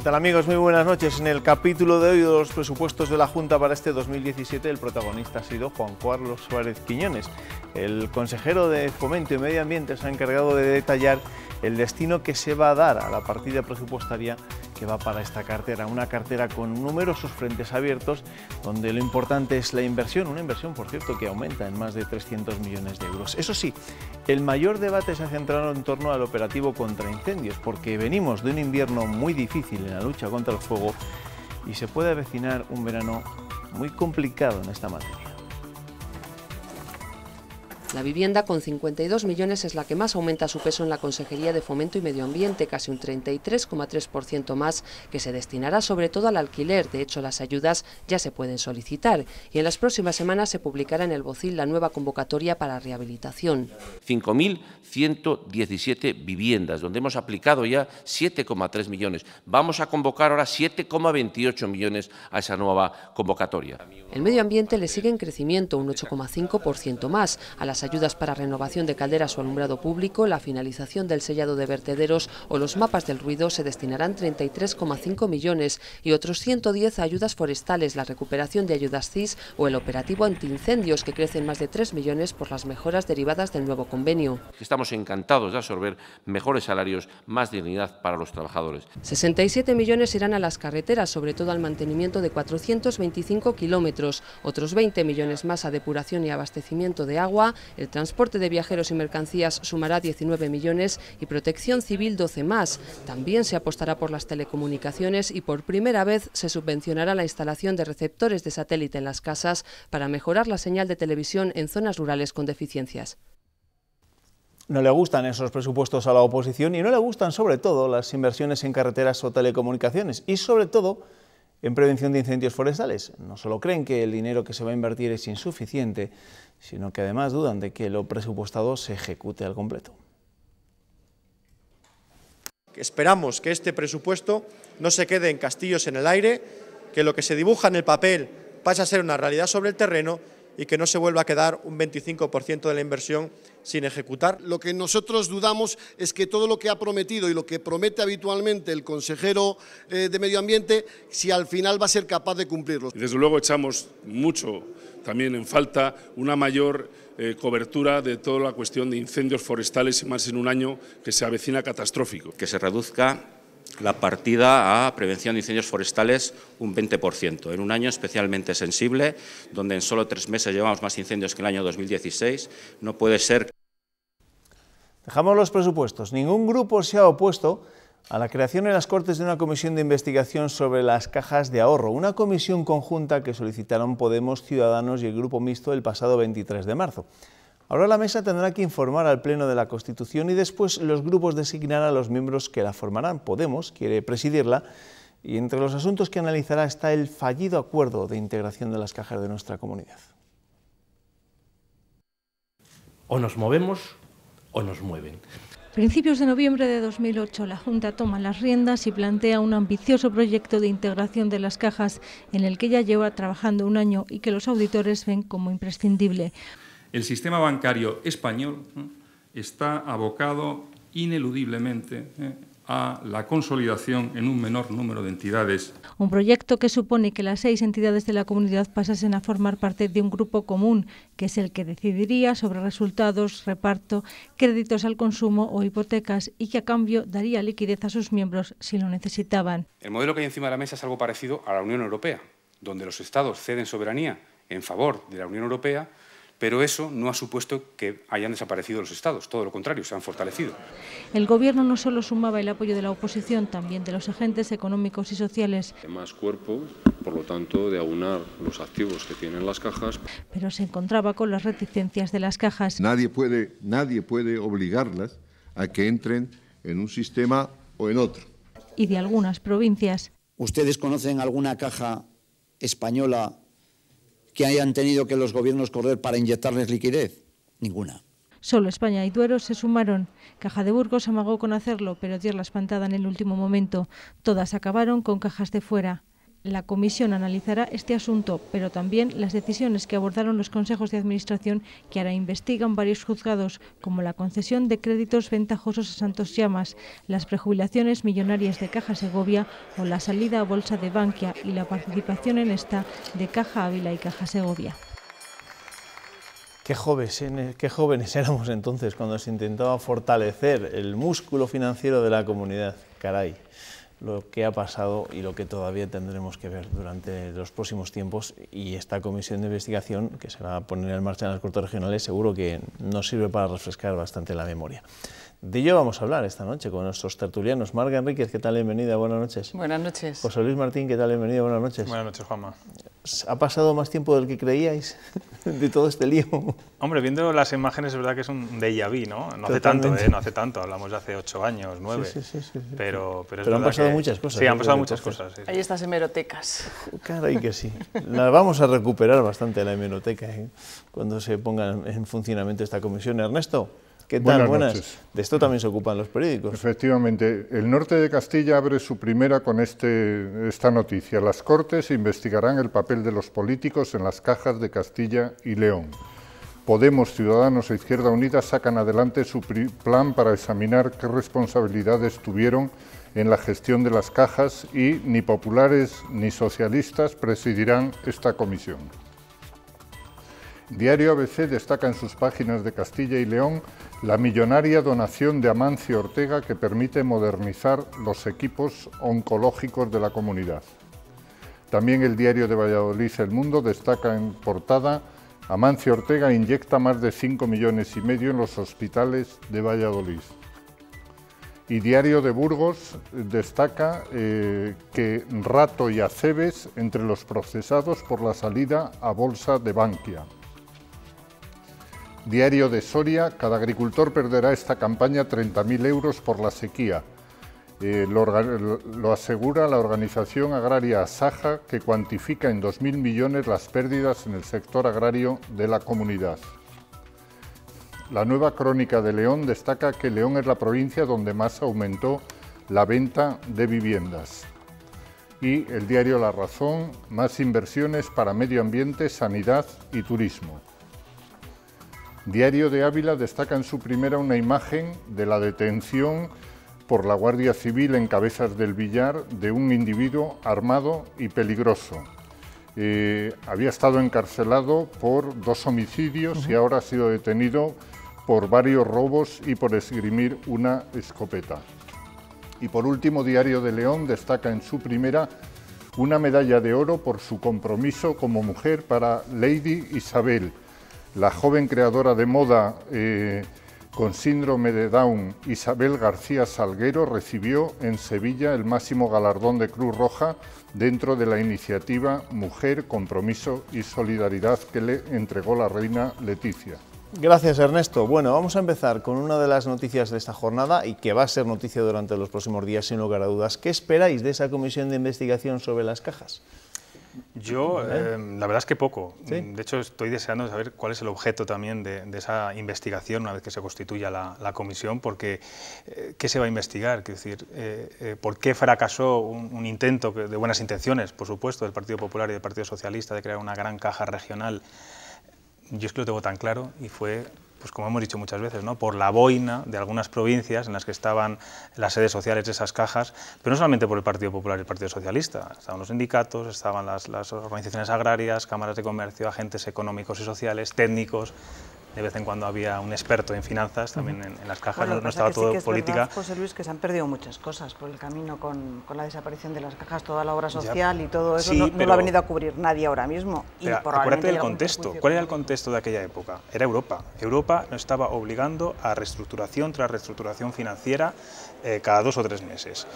tal amigos? Muy buenas noches. En el capítulo de hoy de los presupuestos de la Junta para este 2017 el protagonista ha sido Juan Carlos Suárez Quiñones. El consejero de Fomento y Medio Ambiente se ha encargado de detallar el destino que se va a dar a la partida presupuestaria que va para esta cartera, una cartera con numerosos frentes abiertos donde lo importante es la inversión, una inversión por cierto que aumenta en más de 300 millones de euros. Eso sí, el mayor debate se ha centrado en torno al operativo contra incendios porque venimos de un invierno muy difícil en la lucha contra el fuego y se puede avecinar un verano muy complicado en esta materia. La vivienda, con 52 millones, es la que más aumenta su peso en la Consejería de Fomento y Medio Ambiente, casi un 33,3% más, que se destinará sobre todo al alquiler. De hecho, las ayudas ya se pueden solicitar y en las próximas semanas se publicará en el BOCIL la nueva convocatoria para rehabilitación. 5.117 viviendas, donde hemos aplicado ya 7,3 millones. Vamos a convocar ahora 7,28 millones a esa nueva convocatoria. El medio ambiente le sigue en crecimiento, un 8,5% más. A las ayudas para renovación de calderas o alumbrado público, la finalización del sellado de vertederos o los mapas del ruido se destinarán 33,5 millones y otros 110 a ayudas forestales, la recuperación de ayudas CIS o el operativo antiincendios, que crecen más de 3 millones por las mejoras derivadas del nuevo convenio. Estamos encantados de absorber mejores salarios, más dignidad para los trabajadores. 67 millones irán a las carreteras, sobre todo al mantenimiento de 425 kilómetros, otros 20 millones más a depuración y abastecimiento de agua. El transporte de viajeros y mercancías sumará 19 millones y Protección Civil 12 más. También se apostará por las telecomunicaciones y por primera vez se subvencionará la instalación de receptores de satélite en las casas para mejorar la señal de televisión en zonas rurales con deficiencias. No le gustan esos presupuestos a la oposición y no le gustan sobre todo las inversiones en carreteras o telecomunicaciones y sobre todo en prevención de incendios forestales. No solo creen que el dinero que se va a invertir es insuficiente, sino que además dudan de que lo presupuestado se ejecute al completo. Esperamos que este presupuesto no se quede en castillos en el aire, que lo que se dibuja en el papel pase a ser una realidad sobre el terreno y que no se vuelva a quedar un 25% de la inversión sin ejecutar. Lo que nosotros dudamos es que todo lo que ha prometido y lo que promete habitualmente el consejero de Medio Ambiente, si al final va a ser capaz de cumplirlo. Desde luego echamos mucho también en falta una mayor cobertura de toda la cuestión de incendios forestales, más en un año que se avecina catastrófico. Que se reduzca la partida a prevención de incendios forestales un 20%, en un año especialmente sensible, donde en solo 3 meses llevamos más incendios que el año 2016. No puede ser. Dejamos los presupuestos. Ningún grupo se ha opuesto a la creación en las Cortes de una comisión de investigación sobre las cajas de ahorro, una comisión conjunta que solicitaron Podemos, Ciudadanos y el Grupo Mixto el pasado 23 de marzo. Ahora la mesa tendrá que informar al Pleno de la Constitución y después los grupos designarán a los miembros que la formarán. Podemos quiere presidirla y entre los asuntos que analizará está el fallido acuerdo de integración de las cajas de nuestra comunidad. O nos movemos o nos mueven. Principios de noviembre de 2008, la Junta toma las riendas y plantea un ambicioso proyecto de integración de las cajas en el que ya lleva trabajando un año y que los auditores ven como imprescindible. El sistema bancario español está abocado ineludiblemente a la consolidación en un menor número de entidades. Un proyecto que supone que las 6 entidades de la comunidad pasasen a formar parte de un grupo común, que es el que decidiría sobre resultados, reparto, créditos al consumo o hipotecas y que a cambio daría liquidez a sus miembros si lo necesitaban. El modelo que hay encima de la mesa es algo parecido a la Unión Europea, donde los Estados ceden soberanía en favor de la Unión Europea, pero eso no ha supuesto que hayan desaparecido los Estados, todo lo contrario, se han fortalecido. El Gobierno no solo sumaba el apoyo de la oposición, también de los agentes económicos y sociales. Más cuerpo, por lo tanto, de aunar los activos que tienen las cajas. Pero se encontraba con las reticencias de las cajas. Nadie puede obligarlas a que entren en un sistema o en otro. Y de algunas provincias. ¿Ustedes conocen alguna caja española que hayan tenido que los gobiernos correr para inyectarles liquidez? Ninguna. Solo España y Duero se sumaron. Caja de Burgos amagó con hacerlo, pero dio la espantada en el último momento. Todas acabaron con cajas de fuera. La comisión analizará este asunto, pero también las decisiones que abordaron los consejos de administración que ahora investigan varios juzgados, como la concesión de créditos ventajosos a Santos Llamas, las prejubilaciones millonarias de Caja Segovia o la salida a bolsa de Bankia y la participación en esta de Caja Ávila y Caja Segovia. Qué jóvenes éramos entonces cuando se intentaba fortalecer el músculo financiero de la comunidad. Caray, lo que ha pasado y lo que todavía tendremos que ver durante los próximos tiempos, y esta comisión de investigación que se va a poner en marcha en las Cortes Regionales seguro que nos sirve para refrescar bastante la memoria. De ello vamos a hablar esta noche con nuestros tertulianos. Marga Enríquez, ¿qué tal? Bienvenida, buenas noches. Buenas noches. José Luis Martín, ¿qué tal? Bienvenido, buenas noches. Buenas noches, Juanma. ¿Ha pasado más tiempo del que creíais de todo este lío? Hombre, viendo las imágenes es verdad que es un déjà vu, ¿no? No hace tanto, no hace tanto, hablamos de hace 8 años, 9. Sí. Pero han pasado muchas cosas. Sí, han pasado muchas cosas. Sí. Hay estas hemerotecas. Caray que sí. Las vamos a recuperar bastante, la hemeroteca, cuando se ponga en funcionamiento esta comisión. Ernesto, ¿qué tal? Buenas noches. De esto también se ocupan los periódicos. Efectivamente. El norte de Castilla abre su primera con esta noticia. Las Cortes investigarán el papel de los políticos en las cajas de Castilla y León. Podemos, Ciudadanos e Izquierda Unida sacan adelante su plan para examinar qué responsabilidades tuvieron en la gestión de las cajas y ni populares ni socialistas presidirán esta comisión. Diario ABC destaca en sus páginas de Castilla y León la millonaria donación de Amancio Ortega que permite modernizar los equipos oncológicos de la comunidad. También el diario de Valladolid, El Mundo, destaca en portada: Amancio Ortega inyecta más de 5,5 millones en los hospitales de Valladolid. Y Diario de Burgos destaca que Rato y Acebes entre los procesados por la salida a bolsa de Bankia. Diario de Soria: cada agricultor perderá esta campaña 30.000 euros por la sequía. Lo asegura la organización agraria Asaja, que cuantifica en 2.000 millones las pérdidas en el sector agrario de la comunidad. La Nueva Crónica de León destaca que León es la provincia donde más aumentó la venta de viviendas. Y el diario La Razón: más inversiones para medio ambiente, sanidad y turismo. Diario de Ávila destaca en su primera una imagen de la detención por la Guardia Civil en Cabezas del Villar de un individuo armado y peligroso. Había estado encarcelado por 2 homicidios y ahora ha sido detenido por varios robos y por esgrimir una escopeta. Y por último, Diario de León destaca en su primera una medalla de oro por su compromiso como mujer para Lady Isabel. La joven creadora de moda con síndrome de Down, Isabel García Salguero, recibió en Sevilla el máximo galardón de Cruz Roja dentro de la iniciativa Mujer, Compromiso y Solidaridad que le entregó la reina Leticia. Gracias, Ernesto. Bueno, vamos a empezar con una de las noticias de esta jornada y que va a ser noticia durante los próximos días, sin lugar a dudas. ¿Qué esperáis de esa comisión de investigación sobre las cajas? Yo, la verdad es que poco. ¿Sí? De hecho, estoy deseando saber cuál es el objeto también de esa investigación una vez que se constituya la comisión, porque ¿qué se va a investigar? Quiero decir, ¿por qué fracasó un intento de buenas intenciones, por supuesto, del Partido Popular y del Partido Socialista de crear una gran caja regional? Yo es que lo tengo tan claro y fue, pues como hemos dicho muchas veces, ¿no?, por la boina de algunas provincias en las que estaban las sedes sociales de esas cajas, pero no solamente por el Partido Popular y el Partido Socialista, estaban los sindicatos, estaban las organizaciones agrarias, cámaras de comercio, agentes económicos y sociales, técnicos. De vez en cuando había un experto en finanzas también en las cajas, bueno, no estaba todo sí que es política. Verdad, José Luis, que se han perdido muchas cosas por el camino con la desaparición de las cajas, toda la obra social y todo eso, sí, no lo ha venido a cubrir nadie ahora mismo. Y acuérdate del contexto. ¿Cuál era el contexto de aquella época? Era Europa. Europa nos estaba obligando a reestructuración tras reestructuración financiera cada 2 o 3 meses.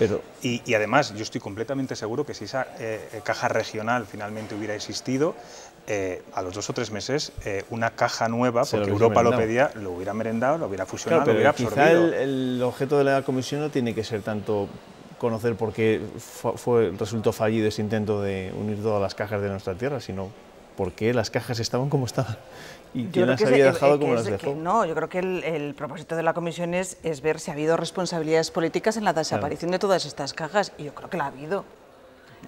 Y además, yo estoy completamente seguro que si esa caja regional finalmente hubiera existido, a los 2 o 3 meses una caja nueva, porque Europa lo pedía, lo hubiera merendado, lo hubiera fusionado, claro, lo hubiera absorbido. Quizá el objeto de la comisión no tiene que ser tanto conocer por qué resultó fallido ese intento de unir todas las cajas de nuestra tierra, sino por qué las cajas estaban como estaban y quién las había dejado como las dejó. No, yo creo que el propósito de la comisión es ver si ha habido responsabilidades políticas en la desaparición de todas estas cajas, y yo creo que la ha habido.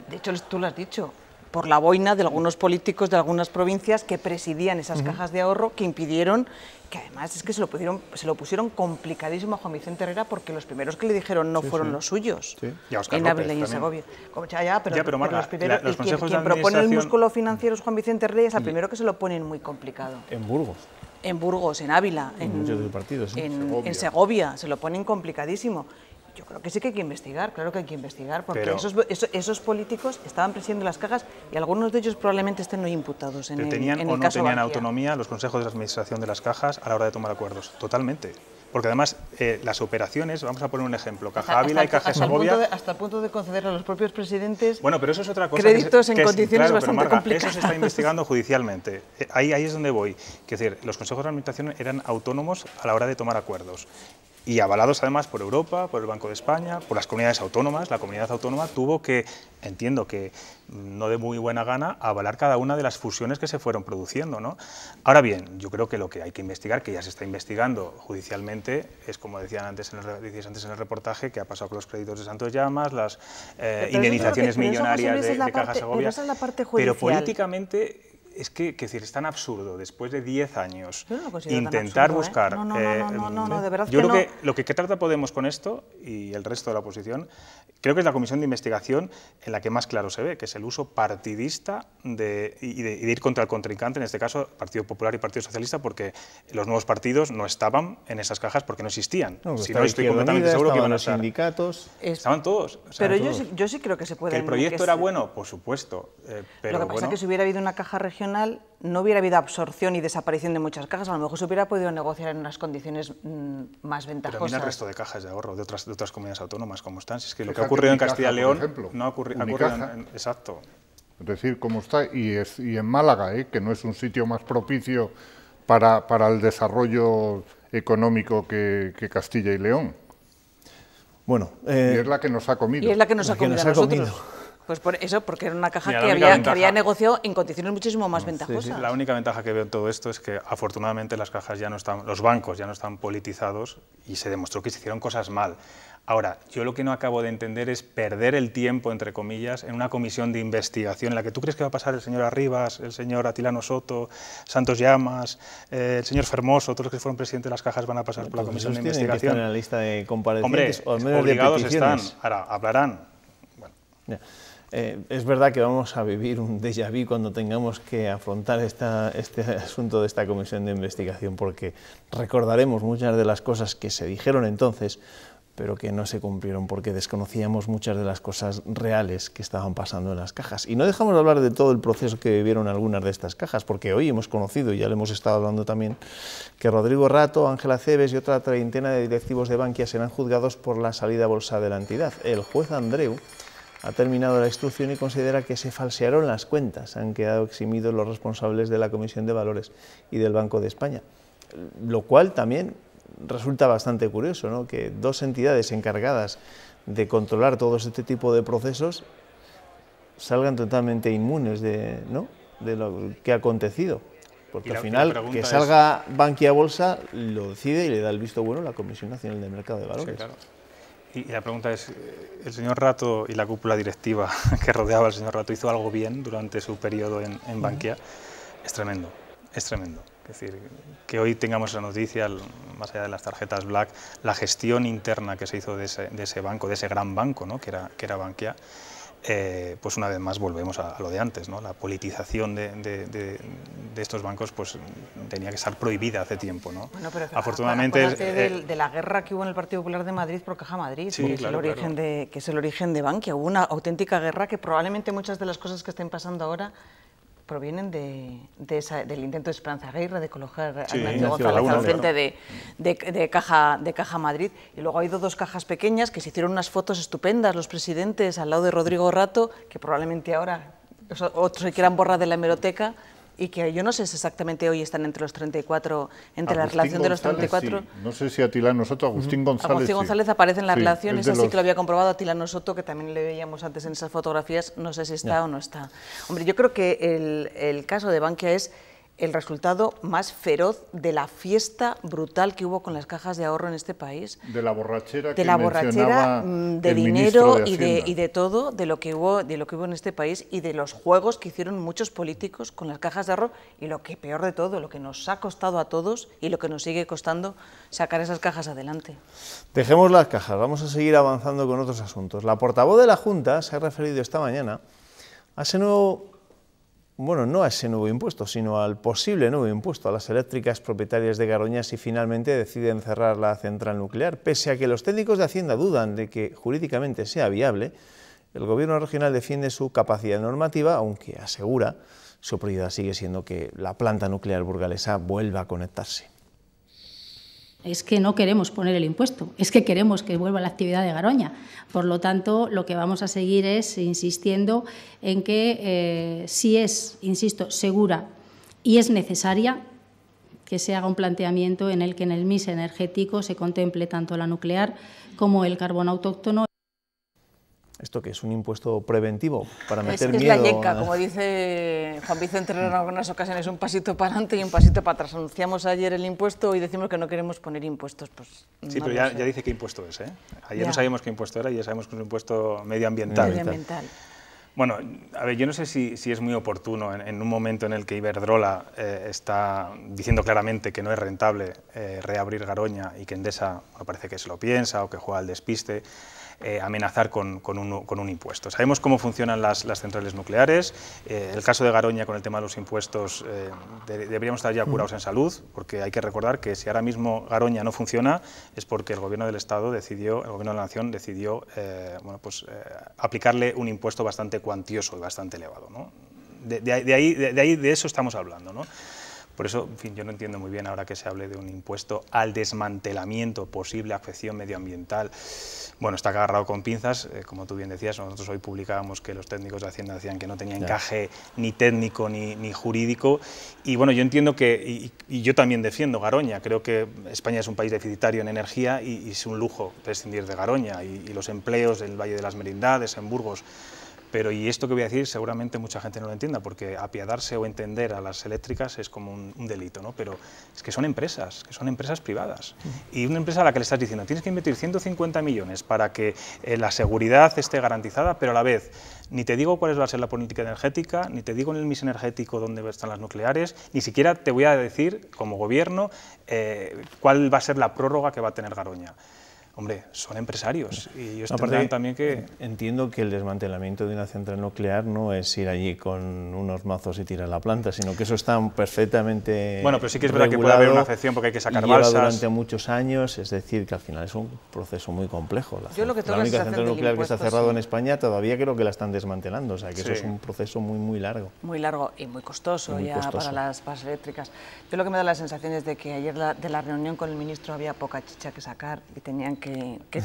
De hecho, tú lo has dicho, por la boina de algunos políticos de algunas provincias que presidían esas cajas de ahorro, que impidieron, que además es que se lo pusieron complicadísimo a Juan Vicente Herrera, porque los primeros que le dijeron no fueron los suyos, en Ávila y en Segovia. Pero Marga, quien propone el músculo financiero es Juan Vicente Herrera, es el primero que se lo ponen muy complicado. En Burgos. En Burgos, en Ávila, en Segovia, se lo ponen complicadísimo. Yo creo que sí que hay que investigar, claro que hay que investigar, porque esos políticos estaban presidiendo las cajas y algunos de ellos probablemente estén hoy imputados en el caso ¿Tenían o no Bankia. tenían autonomía los consejos de administración de las cajas a la hora de tomar acuerdos? Totalmente. Porque además las operaciones, vamos a poner un ejemplo, Caja Ávila y Caja Segovia... Hasta el punto de conceder a los propios presidentes pero eso es otra cosa, créditos en condiciones bastante complicadas. Eso se está investigando judicialmente. Ahí es donde voy. Es decir, los consejos de administración eran autónomos a la hora de tomar acuerdos. Y avalados además por Europa, por el Banco de España, por las comunidades autónomas. La comunidad autónoma tuvo que, entiendo que no de muy buena gana, avalar cada una de las fusiones que se fueron produciendo, ¿no? Ahora bien, yo creo que lo que hay que investigar, que ya se está investigando judicialmente, es como decías antes en el reportaje, que ha pasado con los créditos de Santos Llamas, las indemnizaciones millonarias de Caja Segovia. Pero políticamente... Es que es tan absurdo, después de 10 años, intentar buscar... de verdad yo creo que lo que trata Podemos con esto, y el resto de la oposición, creo que es la comisión de investigación en la que más claro se ve, que es el uso partidista de ir contra el contrincante, en este caso Partido Popular y Partido Socialista, porque los nuevos partidos no estaban en esas cajas porque no existían. Si no, estoy completamente seguro que iban a estar. Los sindicatos... Estaban todos. Pero yo sí creo que se puede... ¿Que el proyecto era bueno? Por supuesto. Lo que pasa es que si hubiera habido una caja regional, no hubiera habido absorción y desaparición de muchas cajas, a lo mejor se hubiera podido negociar en unas condiciones más ventajosas. Pero mira el resto de cajas de ahorro de otras comunidades autónomas, ¿cómo están? Si es que lo que ha ocurrido en Castilla y León no ha ocurrido exacto. Es decir, cómo está, y en Málaga, que no es un sitio más propicio para el desarrollo económico que Castilla y León. Bueno, y es la que nos ha comido. Y es la que nos ha comido a nosotros. Pues por eso, porque era una caja que había negociado en condiciones muchísimo más ventajosas. Sí. La única ventaja que veo en todo esto es que afortunadamente las cajas ya no están, los bancos ya no están politizados y se demostró que se hicieron cosas mal. Ahora, yo lo que no acabo de entender es perder el tiempo, entre comillas, en una comisión de investigación en la que tú crees que va a pasar el señor Arribas, el señor Atilano Soto, Santos Llamas, el señor Fermoso, todos los que fueron presidentes de las cajas van a pasar por la comisión de investigación. ¿Están en la lista de comparecientes? Hombre, o al menos obligados están, ahora hablarán. Bueno. Es verdad que vamos a vivir un déjà vu cuando tengamos que afrontar este asunto de esta comisión de investigación, porque recordaremos muchas de las cosas que se dijeron entonces, pero que no se cumplieron porque desconocíamos muchas de las cosas reales que estaban pasando en las cajas. Y no dejamos de hablar de todo el proceso que vivieron algunas de estas cajas, porque hoy hemos conocido, y ya lo hemos estado hablando también, que Rodrigo Rato, Ángela Cebes y otra treintena de directivos de Bankia serán juzgados por la salida a bolsa de la entidad. El juez Andreu ha terminado la instrucción y considera que se falsearon las cuentas. Han quedado eximidos los responsables de la Comisión de Valores y del Banco de España, lo cual también resulta bastante curioso, ¿no?, que dos entidades encargadas de controlar todo este tipo de procesos salgan totalmente inmunes de lo que ha acontecido. Porque al final, que salga Bankia a bolsa, lo decide y le da el visto bueno la Comisión Nacional del Mercado de Valores. Sí, claro. Y la pregunta es, ¿el señor Rato y la cúpula directiva que rodeaba al señor Rato hizo algo bien durante su periodo en Bankia? Es tremendo, es tremendo. Es decir, que hoy tengamos esa noticia, más allá de las tarjetas Black, la gestión interna que se hizo de ese banco, de ese gran banco, ¿no?, que era Bankia, pues una vez más volvemos a lo de antes, ¿no? La politización de estos bancos pues tenía que estar prohibida hace tiempo, ¿no? Bueno, pero afortunadamente de la guerra que hubo en el Partido Popular de Madrid por Caja Madrid, sí, que es el origen de Bankia. Hubo una auténtica guerra que probablemente muchas de las cosas que estén pasando ahora provienen del intento de Esperanza Aguirre de colocar a Ignacio González al frente de Caja Madrid. Y luego ha habido dos cajas pequeñas que se hicieron unas fotos estupendas, los presidentes, al lado de Rodrigo Rato, que probablemente ahora otros se quieran borrar de la hemeroteca, y que yo no sé si exactamente hoy están entre los 34, entre la relación de los 34... Sí. No sé si Atilano Soto, Agustín González... Agustín González aparece en la relación, eso sí que lo había comprobado. Atilano Soto, que también le veíamos antes en esas fotografías, no sé si está o no está. Hombre, yo creo que el caso de Bankia es el resultado más feroz de la fiesta brutal que hubo con las cajas de ahorro en este país. De la borrachera de la borrachera, de dinero y de todo, de lo que hubo en este país y de los juegos que hicieron muchos políticos con las cajas de ahorro y lo que peor de todo, lo que nos ha costado a todos y lo que nos sigue costando sacar esas cajas adelante. Dejemos las cajas, vamos a seguir avanzando con otros asuntos. La portavoz de la Junta se ha referido esta mañana a ese nuevo, bueno, no a ese nuevo impuesto, sino al posible nuevo impuesto a las eléctricas propietarias de Garoña si finalmente deciden cerrar la central nuclear. Pese a que los técnicos de Hacienda dudan de que jurídicamente sea viable, el Gobierno regional defiende su capacidad normativa, aunque asegura su prioridad sigue siendo que la planta nuclear burgalesa vuelva a conectarse. Es que no queremos poner el impuesto, es que queremos que vuelva la actividad de Garoña. Por lo tanto, lo que vamos a seguir es insistiendo en que si es, insisto, segura y es necesaria, que se haga un planteamiento en el que en el mix energético se contemple tanto la nuclear como el carbón autóctono. ¿Esto qué es? ¿Un impuesto preventivo para meter miedo? Es la yeca, como dice Juan Vicente Herrera en algunas ocasiones, un pasito para adelante y un pasito para atrás. Anunciamos ayer el impuesto y decimos que no queremos poner impuestos. Pues, sí, no pero ya dice qué impuesto es, ¿eh? Ayer no sabíamos qué impuesto era y ya sabemos que es un impuesto medioambiental. Bueno, a ver, yo no sé si es muy oportuno en un momento en el que Iberdrola está diciendo claramente que no es rentable reabrir Garoña y que Endesa parece que se lo piensa o que juega al despiste, amenazar con un impuesto. Sabemos cómo funcionan las centrales nucleares. El caso de Garoña con el tema de los impuestos, deberíamos estar ya curados en salud, porque hay que recordar que si ahora mismo Garoña no funciona es porque el Gobierno del Estado decidió, el Gobierno de la Nación decidió aplicarle un impuesto bastante cuantioso y bastante elevado, ¿no? De eso estamos hablando, ¿no? Por eso, en fin, yo no entiendo muy bien ahora que se hable de un impuesto al desmantelamiento, posible afección medioambiental. Bueno, está agarrado con pinzas, como tú bien decías, nosotros hoy publicábamos que los técnicos de Hacienda decían que no tenía encaje ni técnico ni jurídico, y bueno, yo entiendo que, y yo también defiendo Garoña, creo que España es un país deficitario en energía y es un lujo prescindir de Garoña, y los empleos del Valle de las Merindades, en Burgos. Pero, y esto que voy a decir, seguramente mucha gente no lo entienda, porque apiadarse o entender a las eléctricas es como un delito, ¿no? Pero es que son empresas privadas. Y una empresa a la que le estás diciendo, tienes que invertir 150 millones para que la seguridad esté garantizada, pero a la vez ni te digo cuál va a ser la política energética, ni te digo en el mix energético dónde están las nucleares, ni siquiera te voy a decir, como gobierno, cuál va a ser la prórroga que va a tener Garoña. Hombre, son empresarios y ellos tendrán también que... Entiendo que el desmantelamiento de una central nuclear no es ir allí con unos mazos y tirar la planta, sino que eso está perfectamente Bueno, pero sí que es verdad que puede haber una afección porque hay que sacar balsas. Durante muchos años, es decir, que al final es un proceso muy complejo. La única central nuclear que se ha cerrado en España todavía creo que la están desmantelando, o sea que eso es un proceso muy largo. Muy largo y muy costoso para las eléctricas. Yo lo que me da la sensación es de que ayer de la reunión con el ministro había poca chicha que sacar y tenían que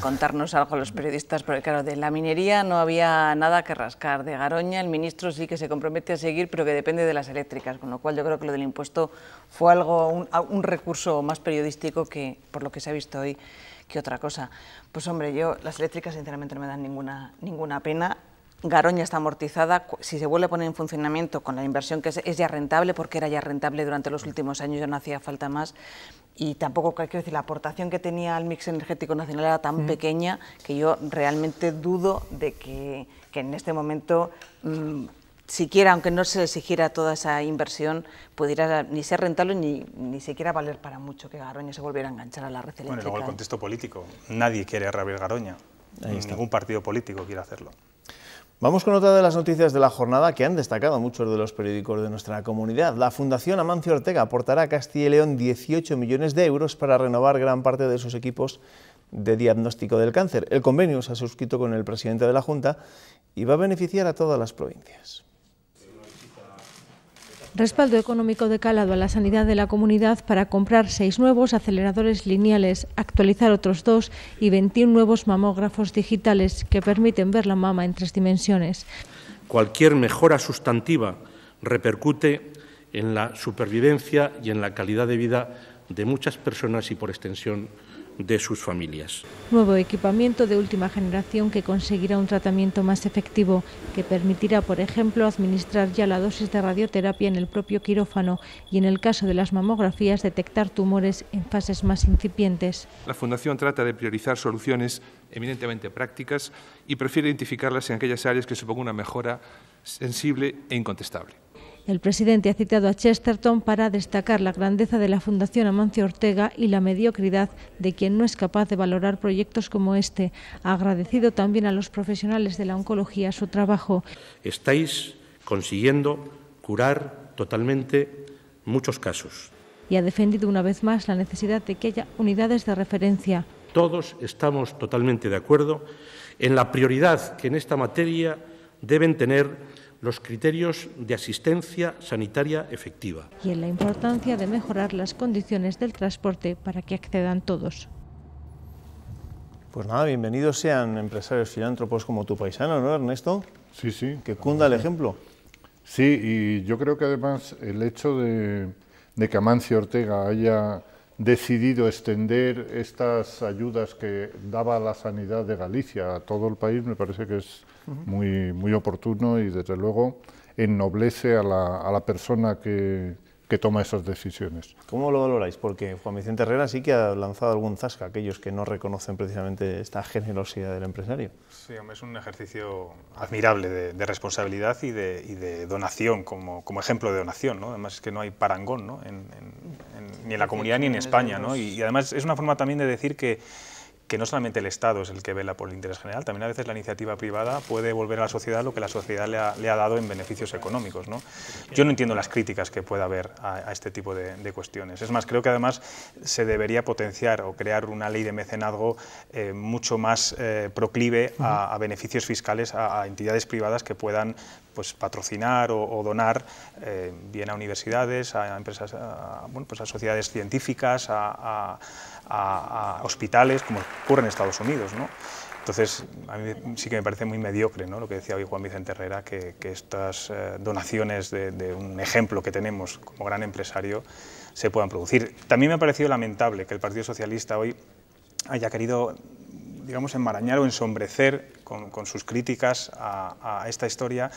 contarnos algo los periodistas, porque claro, de la minería no había nada que rascar, de Garoña el ministro sí que se compromete a seguir, pero que depende de las eléctricas, con lo cual yo creo que lo del impuesto fue algo, un recurso más periodístico que, por lo que se ha visto hoy, que otra cosa. Pues hombre, las eléctricas sinceramente no me dan ninguna pena. Garoña está amortizada, si se vuelve a poner en funcionamiento con la inversión que es ya rentable, porque era ya rentable durante los últimos años, ya no hacía falta más, y tampoco, quiero decir, la aportación que tenía al mix energético nacional era tan pequeña que yo realmente dudo de que en este momento, siquiera, aunque no se le exigiera toda esa inversión, pudiera ni ser rentable ni siquiera valer para mucho que Garoña se volviera a enganchar a la red eléctrica. Bueno, y luego el contexto político, nadie quiere reabrir Garoña, ningún partido político quiere hacerlo. Vamos con otra de las noticias de la jornada que han destacado muchos de los periódicos de nuestra comunidad. La Fundación Amancio Ortega aportará a Castilla y León 18 millones de euros para renovar gran parte de sus equipos de diagnóstico del cáncer. El convenio se ha suscrito con el presidente de la Junta y va a beneficiar a todas las provincias. Respaldo económico de calado a la sanidad de la comunidad para comprar 6 nuevos aceleradores lineales, actualizar otros 2 y 21 nuevos mamógrafos digitales que permiten ver la mama en 3 dimensiones. Cualquier mejora sustantiva repercute en la supervivencia y en la calidad de vida de muchas personas y, por extensión, de sus familias. Nuevo equipamiento de última generación que conseguirá un tratamiento más efectivo, que permitirá, por ejemplo, administrar ya la dosis de radioterapia en el propio quirófano y, en el caso de las mamografías, detectar tumores en fases más incipientes. La Fundación trata de priorizar soluciones eminentemente prácticas y prefiere identificarlas en aquellas áreas que supongan una mejora sensible e incontestable. El presidente ha citado a Chesterton para destacar la grandeza de la Fundación Amancio Ortega y la mediocridad de quien no es capaz de valorar proyectos como este. Ha agradecido también a los profesionales de la oncología su trabajo. Estáis consiguiendo curar totalmente muchos casos. Y ha defendido una vez más la necesidad de que haya unidades de referencia. Todos estamos totalmente de acuerdo en la prioridad que en esta materia deben tener los criterios de asistencia sanitaria efectiva. Y en la importancia de mejorar las condiciones del transporte para que accedan todos. Pues nada, bienvenidos sean empresarios filántropos como tu paisano, ¿no, Ernesto? Sí, sí. Que cunda el ejemplo. Sí, y yo creo que además el hecho de que Amancio Ortega haya decidido extender estas ayudas que daba la sanidad de Galicia a todo el país me parece que es muy oportuno y desde luego ennoblece a la persona que toma esas decisiones. ¿Cómo lo valoráis? Porque Juan Vicente Herrera sí que ha lanzado algún zasca a aquellos que no reconocen precisamente esta generosidad del empresario. Sí, hombre, es un ejercicio admirable de responsabilidad y de donación, como ejemplo de donación, ¿no? Además es que no hay parangón, ¿no? Ni en la comunidad ni en España, ¿no? Y además es una forma también de decir que no solamente el Estado es el que vela por el interés general, también a veces la iniciativa privada puede devolver a la sociedad lo que la sociedad le ha dado en beneficios económicos, ¿no? Yo no entiendo las críticas que pueda haber a este tipo de cuestiones. Es más, creo que además se debería potenciar o crear una ley de mecenazgo mucho más proclive a beneficios fiscales a entidades privadas que puedan pues patrocinar o donar bien a universidades, a empresas, pues a sociedades científicas, a hospitales, como ocurre en Estados Unidos, ¿no? Entonces, a mí sí que me parece muy mediocre, ¿no?, lo que decía hoy Juan Vicente Herrera, que estas donaciones de un ejemplo que tenemos como gran empresario se puedan producir. También me ha parecido lamentable que el Partido Socialista hoy haya querido, digamos, enmarañar o ensombrecer con sus críticas a esta historia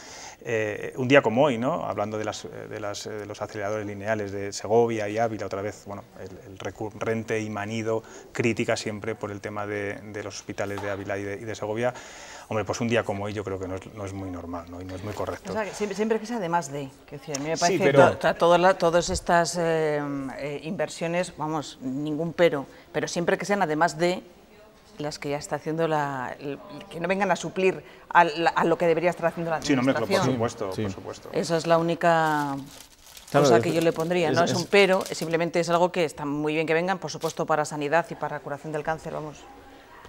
un día como hoy, ¿no? Hablando de los aceleradores lineales de Segovia y Ávila, otra vez, bueno, el recurrente y manido crítica siempre por el tema de los hospitales de Ávila y de Segovia. Hombre, pues un día como hoy yo creo que no es muy normal, ¿no? Y no es muy correcto. O sea, que siempre que sea además de, que decir, a mí me parece sí, pero todas estas inversiones, vamos, ningún pero siempre que sean además de las que ya está haciendo que no vengan a suplir a lo que debería estar haciendo la administración. Sí, no, por supuesto, sí. por supuesto. Esa es la única cosa que yo le pondría, no es un pero, simplemente es algo que está muy bien que vengan, por supuesto, para sanidad y para curación del cáncer, vamos.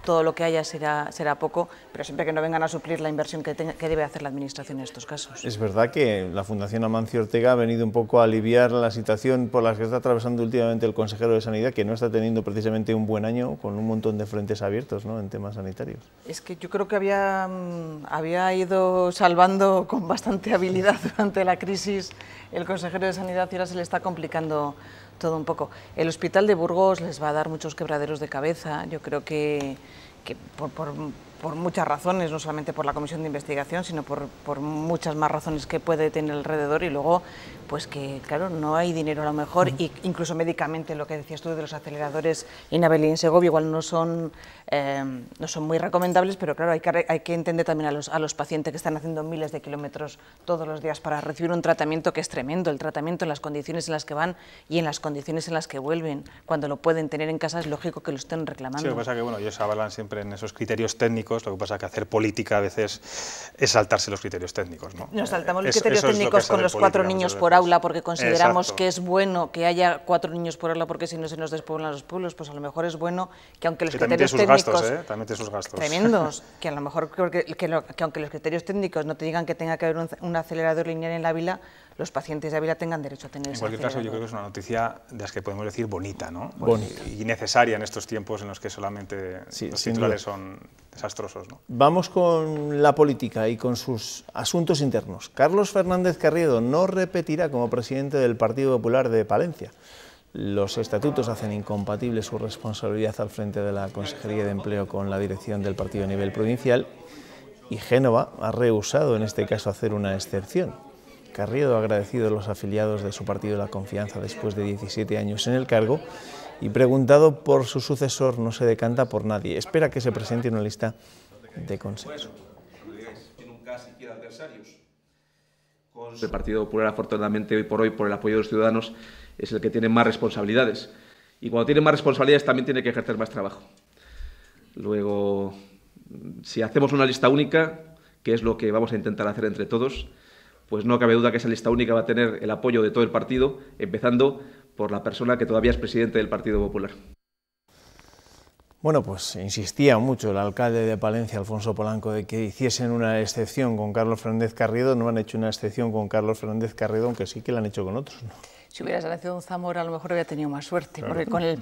Todo lo que haya será poco, pero siempre que no vengan a suplir la inversión que debe hacer la Administración en estos casos. Es verdad que la Fundación Amancio Ortega ha venido un poco a aliviar la situación por la que está atravesando últimamente el consejero de Sanidad, que no está teniendo precisamente un buen año con un montón de frentes abiertos, ¿no?, en temas sanitarios. Es que yo creo que había ido salvando con bastante habilidad durante la crisis el consejero de Sanidad y ahora se le está complicando todo un poco. El hospital de Burgos les va a dar muchos quebraderos de cabeza. Yo creo que por muchas razones, no solamente por la comisión de investigación, sino por muchas más razones que puede tener alrededor, y luego pues que, claro, no hay dinero a lo mejor, y incluso médicamente, lo que decías tú de los aceleradores en Ávila y en Segovia, igual no son muy recomendables, pero claro, hay que entender también a los pacientes que están haciendo miles de kilómetros todos los días para recibir un tratamiento que es tremendo, el tratamiento en las condiciones en las que van y en las condiciones en las que vuelven. Cuando lo pueden tener en casa es lógico que lo estén reclamando. Sí, lo que pasa es que, bueno, ellos avalan siempre en esos criterios técnicos, lo que pasa es que hacer política a veces es saltarse los criterios técnicos, ¿no? Nos saltamos los criterios técnicos con los 4 niños por aula porque consideramos que es bueno que haya 4 niños por aula porque si no se nos despoblan los pueblos, pues a lo mejor es bueno que aunque los criterios técnicos... También tiene sus gastos. Tremendos, que a lo mejor que aunque los criterios técnicos no te digan que tenga que haber un acelerador lineal en la Ávila, los pacientes de Ávila tengan derecho a tener ese acelerador. En cualquier caso, yo creo que es una noticia de las que podemos decir bonita, ¿no? Bonita. Y necesaria en estos tiempos en los que solamente los titulares son desastrosos, ¿no? Vamos con la política y con sus asuntos internos. Carlos Fernández Carriedo no repetirá como presidente del Partido Popular de Palencia. Los estatutos hacen incompatible su responsabilidad al frente de la Consejería de Empleo con la dirección del partido a nivel provincial, y Génova ha rehusado en este caso hacer una excepción. Carriedo ha agradecido a los afiliados de su partido la confianza después de 17 años en el cargo y, preguntado por su sucesor, no se decanta por nadie. Espera que se presente una lista de consenso. El Partido Popular, afortunadamente, hoy por hoy, por el apoyo de los ciudadanos, es el que tiene más responsabilidades. Y cuando tiene más responsabilidades también tiene que ejercer más trabajo. Luego, si hacemos una lista única, que es lo que vamos a intentar hacer entre todos, pues no cabe duda que esa lista única va a tener el apoyo de todo el partido, empezando por la persona que todavía es presidente del Partido Popular. Bueno, pues insistía mucho el alcalde de Palencia, Alfonso Polanco, de que hiciesen una excepción con Carlos Fernández Carriedo. No han hecho una excepción con Carlos Fernández Carriedo, aunque sí que la han hecho con otros, ¿no? Si hubieras nacido en Zamora, a lo mejor había tenido más suerte, claro, porque con el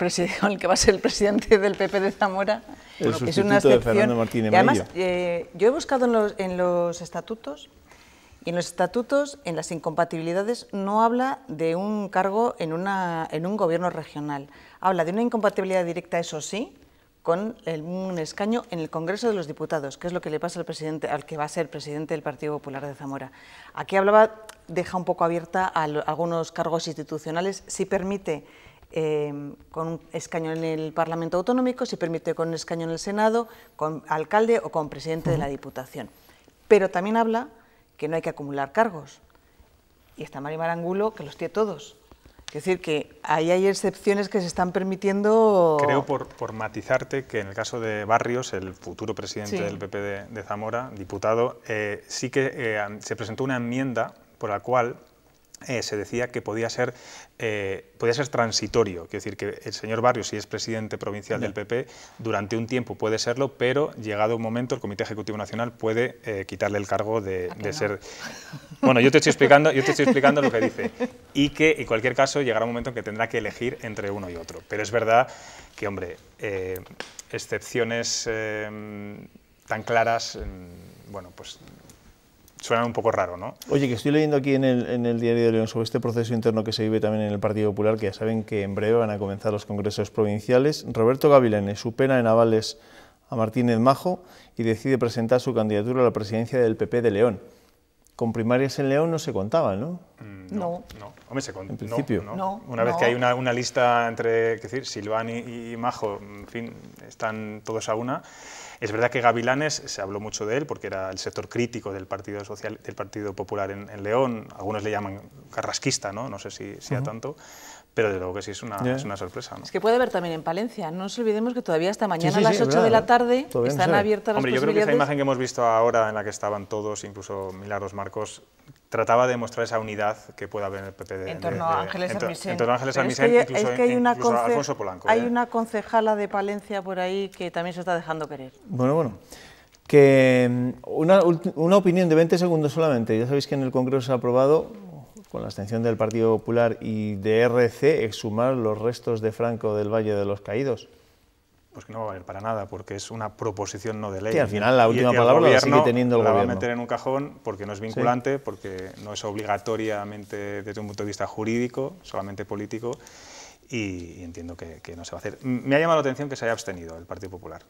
que va a ser el presidente del PP de Zamora es una excepción. De Fernando Martínez Maillo. Y además, yo he buscado en los estatutos, y en los estatutos, en las incompatibilidades, no habla de un cargo en un gobierno regional. Habla de una incompatibilidad directa, eso sí, con un escaño en el Congreso de los Diputados, que es lo que le pasa al que va a ser presidente del Partido Popular de Zamora. Aquí deja un poco abierta a algunos cargos institucionales, si permite con un escaño en el Parlamento Autonómico, si permite con un escaño en el Senado, con alcalde o con presidente de la Diputación. Pero también habla que no hay que acumular cargos. Y está Mari Marangulo, que los tiene todos. Es decir, que ahí hay excepciones que se están permitiendo. Creo, por matizarte, que en el caso de Barrios, el futuro presidente del PP de Zamora, diputado, sí que se presentó una enmienda por la cual se decía que podía ser transitorio, quiero decir que el señor Barrios, si es presidente provincial del PP, durante un tiempo puede serlo, pero llegado un momento el Comité Ejecutivo Nacional puede quitarle el cargo de ser... Bueno, yo te estoy explicando lo que dice, y que en cualquier caso llegará un momento en que tendrá que elegir entre uno y otro, pero es verdad que, hombre, excepciones tan claras, bueno, pues suena un poco raro, ¿no? Oye, que estoy leyendo aquí en el Diario de León sobre este proceso interno que se vive también en el Partido Popular, que ya saben que en breve van a comenzar los congresos provinciales. Roberto Gavilanes supera en avales a Martínez Majo y decide presentar su candidatura a la presidencia del PP de León. Con primarias en León no se contaba, ¿no? No. Hombre, en principio. No. Una vez que hay una lista entre, es decir, Silván y Majo, en fin, están todos a una. Es verdad que Gavilanes, se habló mucho de él porque era el sector crítico del Partido Popular en León, algunos le llaman carrasquista, no sé si a tanto, pero de luego que sí es una sorpresa, ¿no? Es que puede haber también en Palencia, no nos olvidemos que todavía hasta mañana a las 8 de la tarde están abiertas las posibilidades. Yo creo que esa imagen que hemos visto ahora en la que estaban todos, incluso Milagros Marcos, trataba de mostrar esa unidad que puede haber en el PP en torno a Ángeles Armisen. En torno a Ángeles Armisen, incluso a Alfonso Polanco. Hay una concejala de Palencia por ahí que también se está dejando querer. Bueno, que una opinión de 20 segundos solamente. Ya sabéis que en el Congreso se ha aprobado, con la abstención del Partido Popular y de RC, exhumar los restos de Franco del Valle de los Caídos. Pues que no va a valer para nada, porque es una proposición no de ley. Sí, al final la última palabra la sigue teniendo el gobierno. La va a meter en un cajón porque no es vinculante, porque no es obligatoriamente desde un punto de vista jurídico, solamente político, y entiendo que no se va a hacer. Me ha llamado la atención que se haya abstenido el Partido Popular.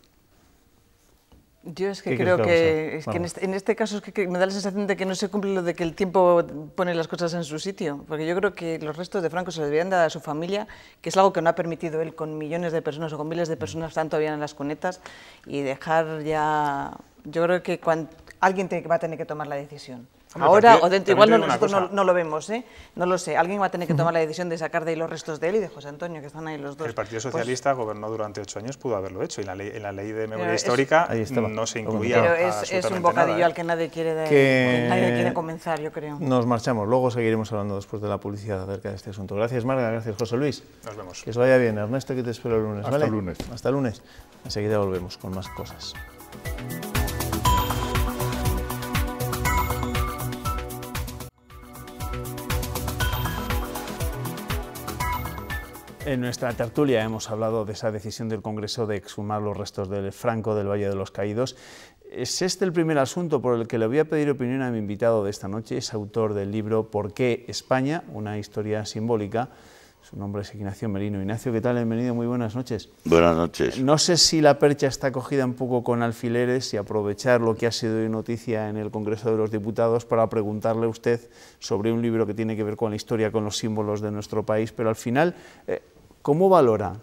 Yo es que creo que en este caso es que me da la sensación de que no se cumple lo de que el tiempo pone las cosas en su sitio, porque yo creo que los restos de Franco se los deberían dar a su familia, que es algo que no ha permitido él con millones de personas o con miles de personas están todavía en las cunetas, y dejar ya... Yo creo que alguien va a tener que tomar la decisión. Ahora o dentro, igual nosotros no lo vemos, no lo sé. Alguien va a tener que tomar la decisión de sacar de ahí los restos de él y de José Antonio, que están ahí los dos. El Partido Socialista gobernó durante 8 años, pudo haberlo hecho, y en la ley de memoria histórica no se incluía. Pero es un bocadillo al que nadie quiere comenzar, yo creo. Nos marchamos, luego seguiremos hablando después de la publicidad acerca de este asunto. Gracias, Marga, gracias, José Luis. Nos vemos. Que os vaya bien, Ernesto, que te espero el lunes. Hasta el lunes. Hasta el lunes. Enseguida volvemos con más cosas. En nuestra tertulia hemos hablado de esa decisión del Congreso de exhumar los restos del Franco del Valle de los Caídos. Es este el primer asunto por el que le voy a pedir opinión a mi invitado de esta noche. Es autor del libro ¿Por qué España? Una historia simbólica, Su nombre es Ignacio Merino. Ignacio, ¿qué tal? Bienvenido, muy buenas noches. Buenas noches. No sé si la percha está cogida un poco con alfileres y aprovechar lo que ha sido hoy noticia en el Congreso de los Diputados para preguntarle a usted sobre un libro que tiene que ver con la historia, con los símbolos de nuestro país, pero al final, ¿cómo valora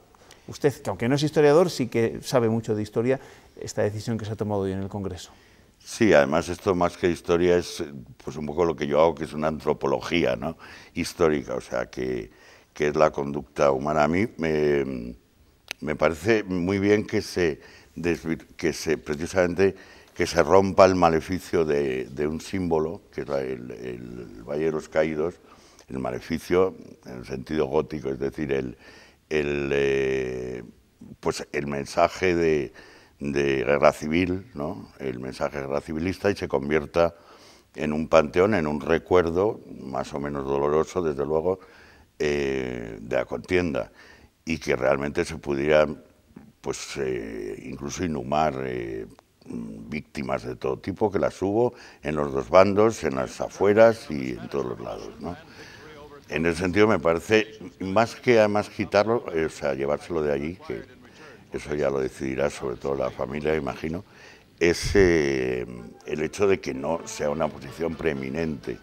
usted, que aunque no es historiador, sí que sabe mucho de historia, esta decisión que se ha tomado hoy en el Congreso? Sí, además esto más que historia es pues un poco lo que yo hago, que es una antropología, ¿no?, histórica, o sea, que es la conducta humana. A mí me parece muy bien precisamente que se rompa el maleficio de un símbolo, que es el Valle de los Caídos, el maleficio en el sentido gótico, es decir, pues el mensaje de guerra civil, ¿no?, el mensaje de guerra civilista, y se convierta en un panteón, en un recuerdo más o menos doloroso, desde luego, de la contienda, y que realmente se pudiera pues incluso inhumar víctimas de todo tipo, que las hubo en los dos bandos, en las afueras y en todos los lados, ¿no? En ese sentido me parece, más que además quitarlo, o sea, llevárselo de allí, que eso ya lo decidirá sobre todo la familia, imagino, es el hecho de que no sea una posición preeminente,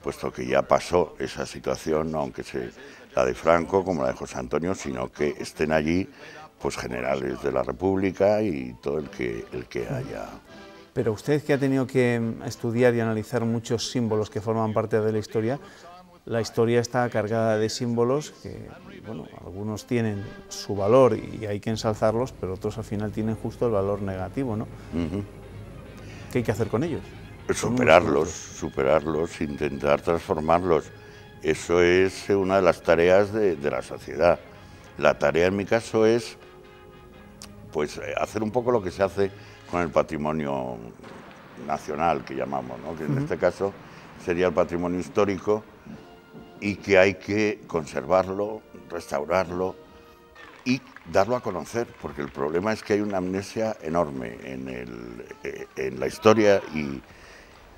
puesto que ya pasó esa situación, aunque la de Franco como la de José Antonio, sino que estén allí pues generales de la República y todo el que haya. Pero usted, que ha tenido que estudiar y analizar muchos símbolos que forman parte de la historia está cargada de símbolos que, bueno, algunos tienen su valor y hay que ensalzarlos, pero otros al final tienen justo el valor negativo, ¿no? ¿Qué hay que hacer con ellos? Superarlos, intentar transformarlos. Eso es una de las tareas de la sociedad. La tarea en mi caso es pues hacer un poco lo que se hace con el patrimonio nacional, que llamamos, ¿no?, que en este caso sería el patrimonio histórico, y que hay que conservarlo, restaurarlo y darlo a conocer, porque el problema es que hay una amnesia enorme en la historia, y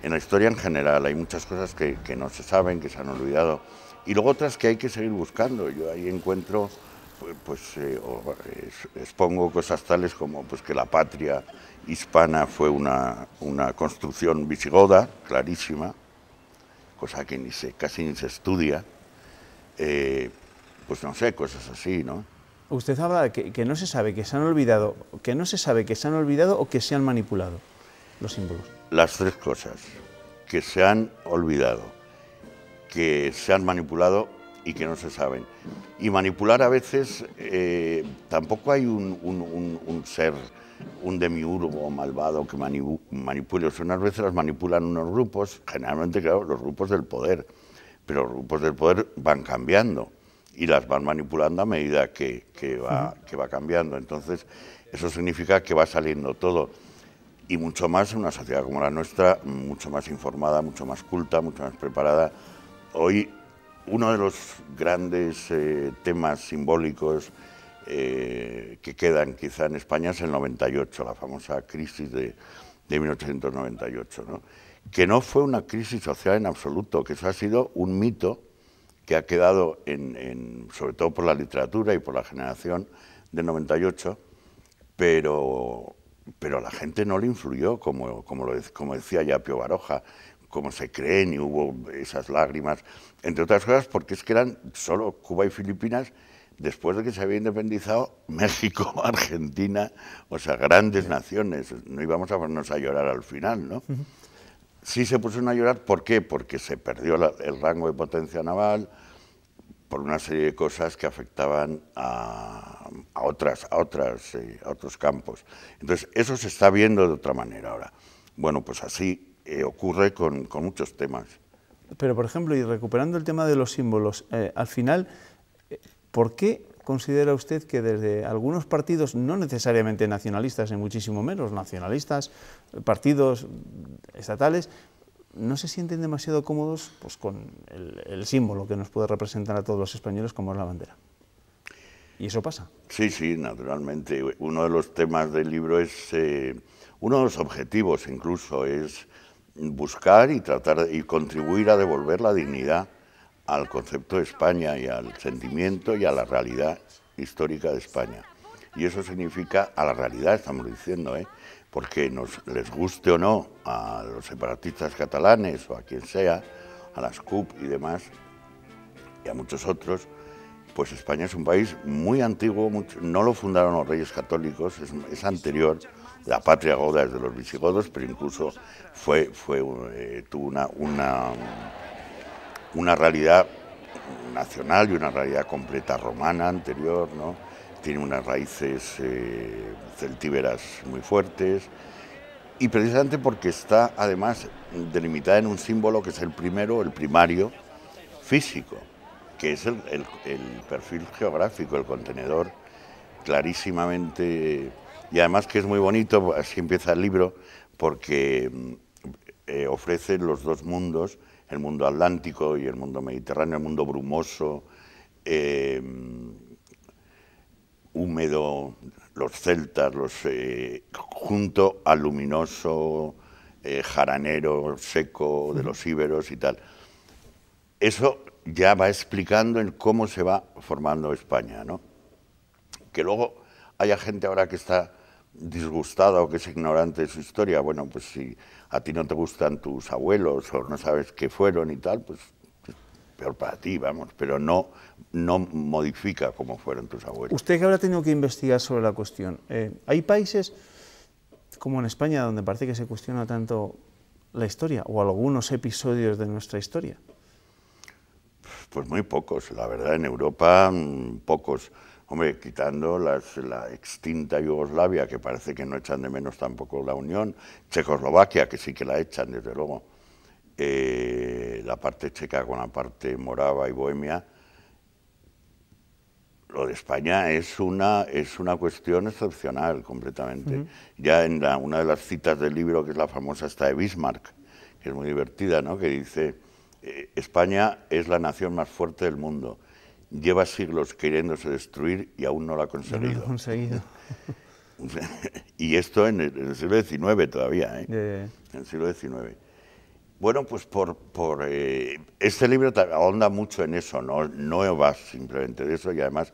en la historia en general hay muchas cosas que no se saben, que se han olvidado, y luego otras que hay que seguir buscando. Yo ahí encuentro, expongo cosas tales como pues que la patria hispana fue una construcción visigoda, clarísima, cosa que casi ni se estudia, pues no sé, cosas así, ¿no? Usted habla de que no se sabe, que se han olvidado, o que se han manipulado los símbolos. Las tres cosas: que se han olvidado, que se han manipulado y que no se saben. Y manipular a veces, tampoco hay un ser, un demiurgo malvado que manipule. Unas veces las manipulan unos grupos, generalmente, claro, los grupos del poder, pero los grupos del poder van cambiando y las van manipulando a medida que va cambiando. Entonces, eso significa que va saliendo todo, y mucho más en una sociedad como la nuestra, mucho más informada, mucho más culta, mucho más preparada. Hoy, uno de los grandes temas simbólicos que quedan quizá en España es el 98, la famosa crisis de 1898, ¿no?, que no fue una crisis social en absoluto, que eso ha sido un mito que ha quedado sobre todo por la literatura y por la generación del 98, pero a la gente no le influyó, como decía ya Pío Baroja, como se creen, y hubo esas lágrimas, entre otras cosas porque es que eran solo Cuba y Filipinas, después de que se había independizado México, Argentina, o sea, grandes naciones. No íbamos a ponernos a llorar al final, ¿no? Sí se pusieron a llorar, ¿por qué? Porque se perdió el rango de potencia naval, por una serie de cosas que afectaban a otros campos. Entonces, eso se está viendo de otra manera ahora. Bueno, pues así ocurre con muchos temas. Pero, por ejemplo, y recuperando el tema de los símbolos, al final, ¿por qué considera usted que desde algunos partidos, no necesariamente nacionalistas, ni muchísimo menos nacionalistas, partidos estatales, no se sienten demasiado cómodos pues, con el símbolo que nos puede representar a todos los españoles, como es la bandera? ¿Y eso pasa? Sí, sí, naturalmente. Uno de los temas del libro es, uno de los objetivos incluso, es buscar y tratar y contribuir a devolver la dignidad al concepto de España y al sentimiento y a la realidad histórica de España. Y eso significa a la realidad, estamos diciendo, porque les guste o no a los separatistas catalanes o a quien sea, a las CUP y demás, y a muchos otros, pues España es un país muy antiguo, no lo fundaron los Reyes Católicos, es anterior, la patria goda es de los visigodos, pero incluso tuvo una realidad nacional y una realidad completa romana anterior, ¿no? Tiene unas raíces celtíberas muy fuertes, y precisamente porque está además delimitada en un símbolo que es el primario, físico, que es el perfil geográfico, el contenedor, clarísimamente, y además que es muy bonito, así empieza el libro, porque ofrece los dos mundos, el mundo atlántico y el mundo mediterráneo, el mundo brumoso, húmedo, los celtas, junto al luminoso, jaranero, seco de los íberos y tal. Eso ya va explicando en cómo se va formando España, ¿no? Que luego haya gente ahora que está disgustada o que es ignorante de su historia, bueno, pues si a ti no te gustan tus abuelos o no sabes qué fueron y tal, pues peor para ti, vamos, pero no modifica cómo fueron tus abuelos. Usted que habrá tenido que investigar sobre la cuestión, ¿hay países como en España donde parece que se cuestiona tanto la historia o algunos episodios de nuestra historia? Pues muy pocos, la verdad, en Europa pocos. Hombre, quitando la extinta Yugoslavia, que parece que no echan de menos tampoco la Unión, Checoslovaquia, que sí que la echan, desde luego, la parte checa con la parte morava y bohemia. Lo de España es una cuestión excepcional completamente. Ya en una de las citas del libro, que es la famosa esta de Bismarck, que es muy divertida, ¿no? Que dice: España es la nación más fuerte del mundo. Lleva siglos queriéndose destruir y aún no lo ha conseguido. No lo ha conseguido. Y esto en el siglo XIX todavía, en el siglo XIX. Bueno, pues este libro ahonda mucho en eso, no va simplemente de eso, y además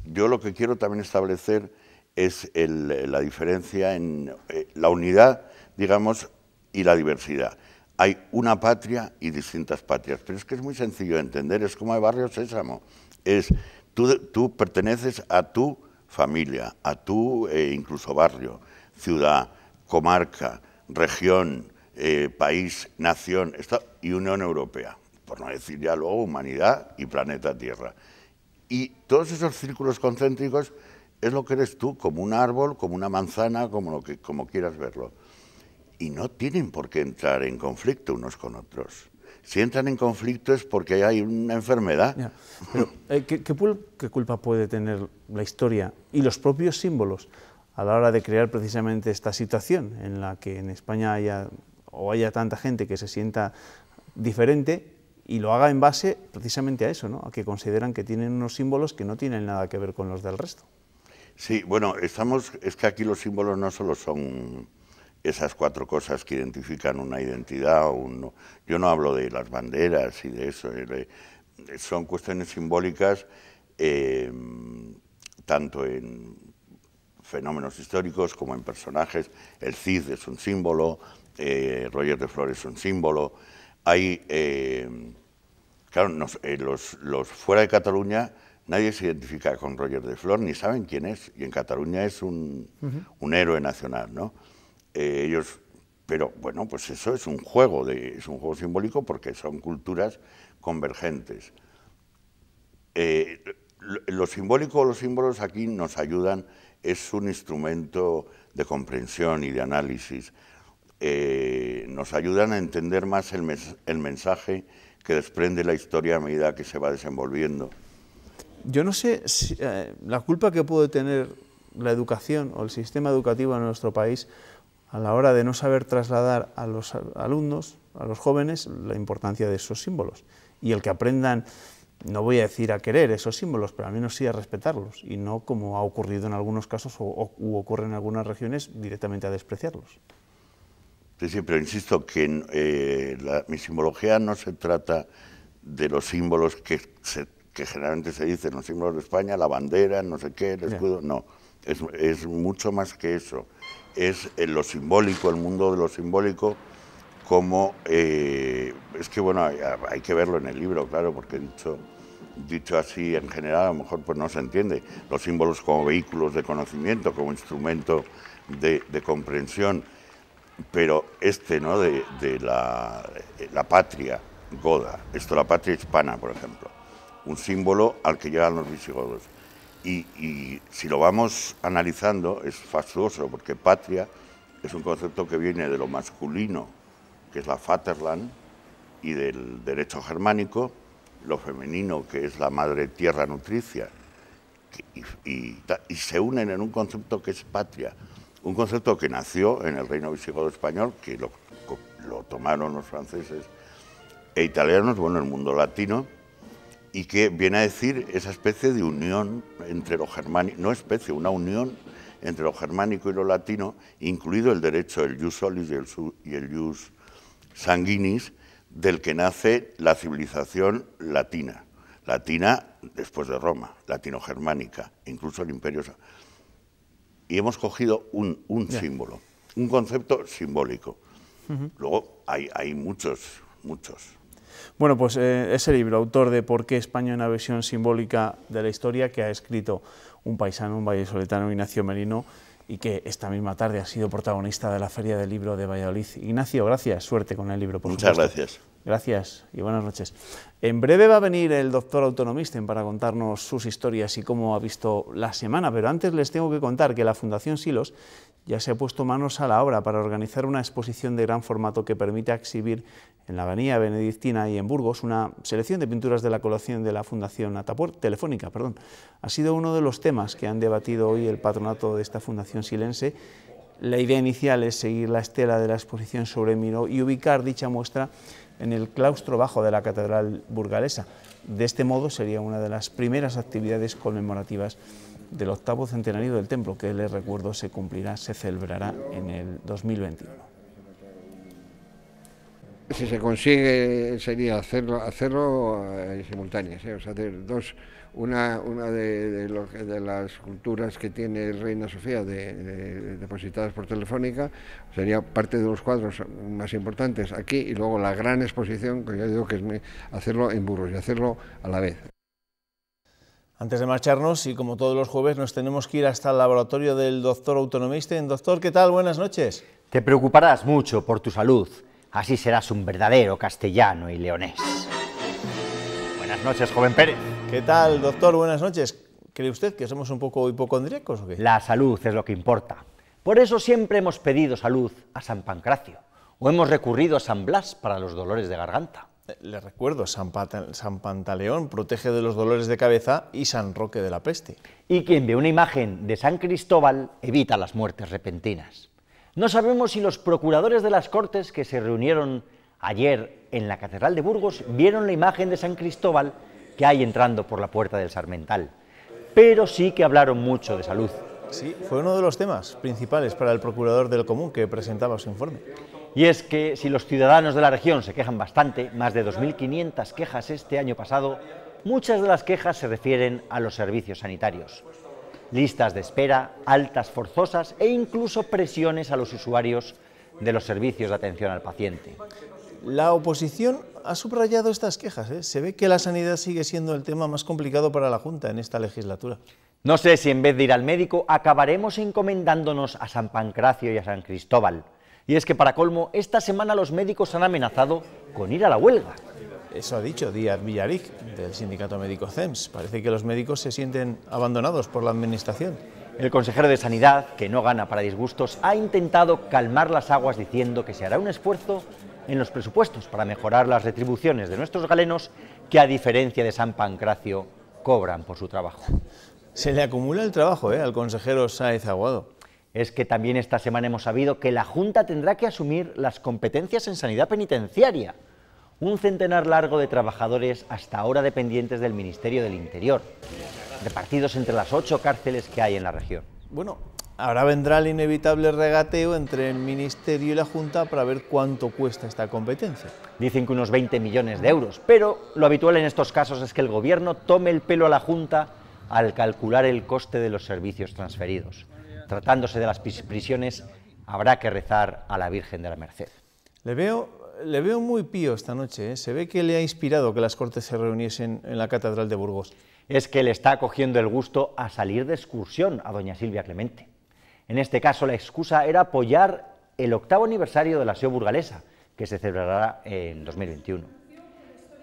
yo lo que quiero también establecer es la diferencia en la unidad, digamos, y la diversidad. Hay una patria y distintas patrias, pero es que es muy sencillo de entender, es como el barrio Sésamo. Tú perteneces a tu familia, a tu incluso barrio, ciudad, comarca, región, país, nación y Unión Europea, por no decir ya luego humanidad y planeta Tierra. Y todos esos círculos concéntricos es lo que eres tú, como un árbol, como una manzana, como quieras verlo. Y no tienen por qué entrar en conflicto unos con otros. Si entran en conflicto es porque hay una enfermedad. Ya, pero, ¿qué culpa puede tener la historia y los propios símbolos a la hora de crear precisamente esta situación en la que en España haya tanta gente que se sienta diferente y lo haga en base precisamente a eso, ¿no? A que consideran que tienen unos símbolos que no tienen nada que ver con los del resto? Sí, bueno, es que aquí los símbolos no solo son esas cuatro cosas que identifican una identidad. Yo no hablo de las banderas y de eso, son cuestiones simbólicas tanto en fenómenos históricos como en personajes. El Cid es un símbolo, Roger de Flor es un símbolo. Hay, claro, los fuera de Cataluña nadie se identifica con Roger de Flor ni saben quién es, y en Cataluña es un héroe nacional, ¿no? Pero bueno, pues eso es un juego simbólico porque son culturas convergentes. Lo simbólico, los símbolos aquí nos ayudan, es un instrumento de comprensión y de análisis. Nos ayudan a entender más el mensaje que desprende la historia a medida que se va desenvolviendo. Yo no sé si, la culpa que puede tener la educación o el sistema educativo en nuestro país a la hora de no saber trasladar a los alumnos, a los jóvenes, la importancia de esos símbolos. Y el que aprendan, no voy a decir a querer esos símbolos, pero al menos sí a respetarlos, y no, como ha ocurrido en algunos casos u ocurre en algunas regiones, directamente a despreciarlos. Sí, pero insisto que mi simbología no se trata de los símbolos que generalmente se dicen, los símbolos de España, la bandera, no sé qué, el escudo, no, es mucho más que eso, es lo simbólico, el mundo de lo simbólico, como, es que bueno, hay que verlo en el libro, claro, porque dicho así en general a lo mejor pues no se entiende, los símbolos como vehículos de conocimiento, como instrumento de comprensión, pero ¿no? de la patria goda, la patria hispana, por ejemplo, un símbolo al que llegan los visigodos. Y si lo vamos analizando es fastuoso, porque patria es un concepto que viene de lo masculino, que es la Vaterland, y del derecho germánico, lo femenino, que es la madre tierra nutricia, y se unen en un concepto que es patria, un concepto que nació en el reino visigodo español, que lo tomaron los franceses e italianos, bueno, el mundo latino, y que viene a decir esa especie de unión entre lo germánico, no especie, una unión entre lo germánico y lo latino, incluido el derecho, el jus solis y el jus sanguinis, del que nace la civilización latina después de Roma, latino-germánica, incluso el imperio. Y hemos cogido un símbolo, un concepto simbólico. Luego hay muchos. Bueno, pues ese libro, autor de ¿Por qué España? Una visión simbólica de la historia, que ha escrito un paisano, un vallisoletano, Ignacio Merino, y que esta misma tarde ha sido protagonista de la Feria del Libro de Valladolid. Ignacio, gracias, suerte con el libro, por supuesto. Muchas gracias. Gracias y buenas noches. En breve va a venir el doctor Autonomisten para contarnos sus historias y cómo ha visto la semana, pero antes les tengo que contar que la Fundación Silos ya se ha puesto manos a la obra para organizar una exposición de gran formato que permite exhibir en la Avenida Benedictina y en Burgos una selección de pinturas de la colección de la Fundación Telefónica. Ha sido uno de los temas que han debatido hoy el patronato de esta fundación silense. La idea inicial es seguir la estela de la exposición sobre Miró y ubicar dicha muestra en el claustro bajo de la catedral burgalesa. De este modo sería una de las primeras actividades conmemorativas del 8º centenario del templo, que les recuerdo se celebrará en el 2021. Si se consigue sería hacerlo simultáneas, o sea, hacer dos, una de las culturas que tiene Reina Sofía depositadas por Telefónica, sería parte de los cuadros más importantes aquí, y luego la gran exposición, que yo digo que es hacerlo en Burgos y hacerlo a la vez. Antes de marcharnos, y como todos los jueves, nos tenemos que ir hasta el laboratorio del doctor Autonomisten. Doctor, ¿qué tal? Buenas noches. Te preocuparás mucho por tu salud, así serás un verdadero castellano y leonés. Buenas noches, joven Pérez. ¿Qué tal, doctor? Buenas noches. ¿Cree usted que somos un poco hipocondríacos o qué? La salud es lo que importa. Por eso siempre hemos pedido salud a San Pancracio, o hemos recurrido a San Blas para los dolores de garganta. Le recuerdo, San Pantaleón protege de los dolores de cabeza y San Roque de la peste. Y quien ve una imagen de San Cristóbal evita las muertes repentinas. No sabemos si los procuradores de las Cortes que se reunieron ayer en la Catedral de Burgos vieron la imagen de San Cristóbal que hay entrando por la puerta del Sarmental, pero sí que hablaron mucho de salud. Sí, fue uno de los temas principales para el procurador del Común que presentaba su informe. Y es que si los ciudadanos de la región se quejan bastante, más de 2.500 quejas este año pasado, muchas de las quejas se refieren a los servicios sanitarios. Listas de espera, altas forzosas e incluso presiones a los usuarios de los servicios de atención al paciente. La oposición ha subrayado estas quejas, ¿eh? Se ve que la sanidad sigue siendo el tema más complicado para la Junta en esta legislatura. No sé si en vez de ir al médico acabaremos encomendándonos a San Pancracio y a San Cristóbal. Y es que, para colmo, esta semana los médicos han amenazado con ir a la huelga. Eso ha dicho Díaz Villaric, del sindicato médico CEMS. Parece que los médicos se sienten abandonados por la Administración. El consejero de Sanidad, que no gana para disgustos, ha intentado calmar las aguas diciendo que se hará un esfuerzo en los presupuestos para mejorar las retribuciones de nuestros galenos, que, a diferencia de San Pancracio, cobran por su trabajo. Se le acumula el trabajo al consejero Sáez Aguado. Es que también esta semana hemos sabido que la Junta tendrá que asumir las competencias en sanidad penitenciaria. Un centenar largo de trabajadores hasta ahora dependientes del Ministerio del Interior, repartidos entre las 8 cárceles que hay en la región. Bueno, Ahora vendrá el inevitable regateo entre el Ministerio y la Junta para ver cuánto cuesta esta competencia. Dicen que unos 20 millones de euros, pero lo habitual en estos casos es que el Gobierno tome el pelo a la Junta al calcular el coste de los servicios transferidos. Tratándose de las prisiones, habrá que rezar a la Virgen de la Merced. Le veo muy pío esta noche, ¿eh? Se ve que le ha inspirado que las Cortes se reuniesen en la Catedral de Burgos. Es que le está cogiendo el gusto a salir de excursión a doña Silvia Clemente. En este caso, la excusa era apoyar el 8º aniversario de la SEO burgalesa, que se celebrará en 2021.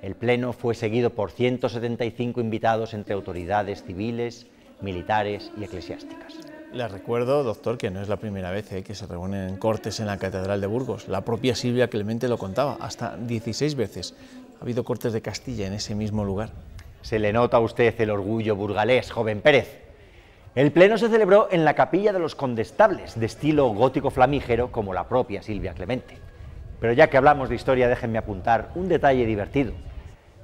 El pleno fue seguido por 175 invitados entre autoridades civiles, militares y eclesiásticas. Les recuerdo, doctor, que no es la primera vez que se reúnen en Cortes en la Catedral de Burgos. La propia Silvia Clemente lo contaba, hasta 16 veces. Ha habido Cortes de Castilla en ese mismo lugar. Se le nota a usted el orgullo burgalés, joven Pérez. El pleno se celebró en la Capilla de los Condestables, de estilo gótico flamígero, como la propia Silvia Clemente. Pero ya que hablamos de historia, déjenme apuntar un detalle divertido.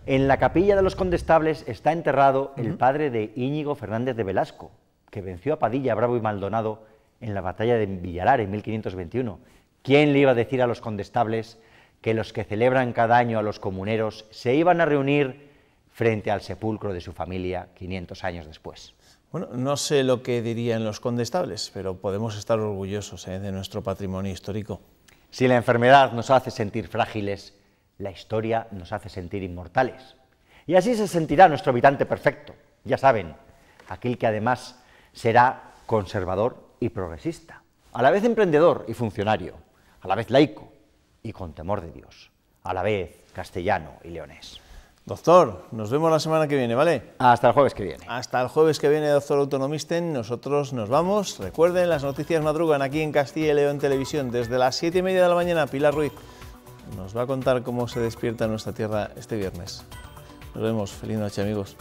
En la Capilla de los Condestables está enterrado el padre de Íñigo Fernández de Velasco, que venció a Padilla, Bravo y Maldonado en la batalla de Villalar en 1521. ¿Quién le iba a decir a los condestables que los que celebran cada año a los comuneros se iban a reunir frente al sepulcro de su familia 500 años después? Bueno, no sé lo que dirían los condestables, pero podemos estar orgullosos de nuestro patrimonio histórico. Si la enfermedad nos hace sentir frágiles, la historia nos hace sentir inmortales. Y así se sentirá nuestro habitante perfecto, ya saben, aquel que además será conservador y progresista, a la vez emprendedor y funcionario, a la vez laico y con temor de Dios, a la vez castellano y leonés. Doctor, nos vemos la semana que viene, ¿vale? Hasta el jueves que viene. Hasta el jueves que viene, doctor Autonomisten. Nosotros nos vamos. Recuerden, las noticias madrugan aquí en Castilla y León Televisión. Desde las 7:30 de la mañana, Pilar Ruiz nos va a contar cómo se despierta nuestra tierra este viernes. Nos vemos. Feliz noche, amigos.